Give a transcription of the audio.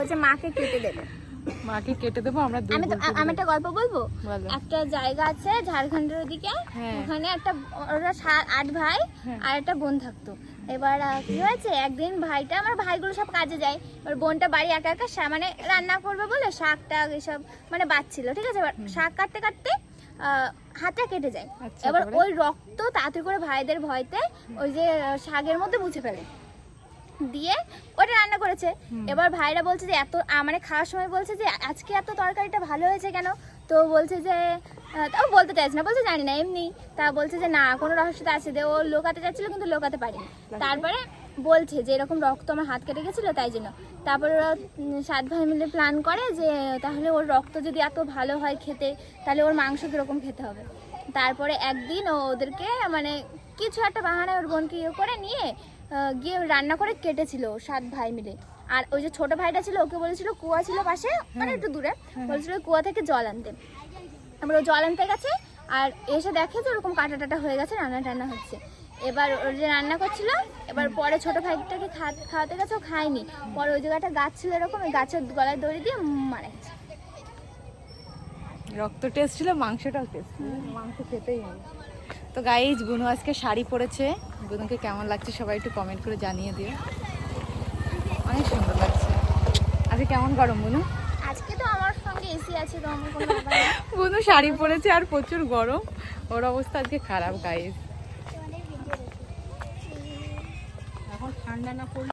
বলছে মাকে কেটে দেবে। মাকে কেটে দেবো আমরা। আমি একটা গল্প বলবো। একটা জায়গা আছে ঝাড়খণ্ডের ওদিকে, ওখানে একটা ওরা 8 ভাই আর একটা বোন থাকতো। এবার কি হয়েছে, একদিন ভাইটা, আমার ভাইগুলো সব কাজে যায়, এবার বোনটা বাড়ি একা একা মানে রান্না করবে বলে শাক টাক এসব মানে বাচ্ছিল, ঠিক আছে। এবার শাক কাটতে কাটতে হাতটা কেটে যায়। এবার ওই রক্ত তাড়াতাড়ি করে ভাইদের ভয়তে ওই যে শাকের মধ্যে মুছে ফেলে, দিয়ে ওটা রান্না করেছে। এবার ভাইরা বলছে যে এত মানে খাওয়ার সময় বলছে যে আজকে এত তরকারিটা ভালো হয়েছে কেন, তো বলছে যে তাও বলতে চাইছে না, বলছে জানি না এমনি। তা বলছে যে না কোনো রহস্যটা আছে, যে ও লোকাতে যাচ্ছিল কিন্তু লোকাতে পারেনি। তারপরে বলছে যে এরকম রক্ত আমার হাত কেটে গেছিলো তাই জন্য। তারপরে ওরা 7 ভাই মিলে প্ল্যান করে যে তাহলে ওর রক্ত যদি এত ভালো হয় খেতে, তাহলে ওর মাংস কীরকম খেতে হবে। তারপরে একদিন ওদেরকে মানে কিছু একটা বাহানায় ওর বোনকে ইয়ে করে নিয়ে গিয়ে রান্না করে কেটেছিল 7 ভাই মিলে। আর ওই যে ছোট ভাইটা ছিল ওকে বলেছিল, কুয়া ছিল পাশে মানে একটু দূরে, বলেছিল কুয়া থেকে জল আনতে। আমরা ও জল আনতে গেছে আর এসে দেখে যে ওরকম কাটা টাটা হয়ে গেছে, রান্না টান্না হচ্ছে। এবার ওর যে রান্না করছিল, এবার পরে ছোট ভাইটাকে খাওয়াতে গেছে, ও খায়নি। পরে ওই জায়গাটা গাছ ছিল এরকম, ওই গাছের গলায় দড়ি দিয়ে মারা গেছে। রক্ত টেস্ট ছিল, মাংসটাও টেস্ট ছিল, মাংস খেতেই হবে। তো গাইজ বুনু আজকে শাড়ি পরেছে, বুনুকে কেমন লাগছে সবাই একটু কমেন্ট করে জানিয়ে দিও। অনেক সুন্দর লাগছে। আজকে কেমন গরম বুনু? আজকে তো আমার সঙ্গে এসি আছে, তো আমার কোনো ব্যাপার না। বুনু শাড়ি পরেছে আর প্রচুর গরম, ওর অবস্থা আজকে খারাপ গাইজ। এখন ঠান্ডা না পড়লে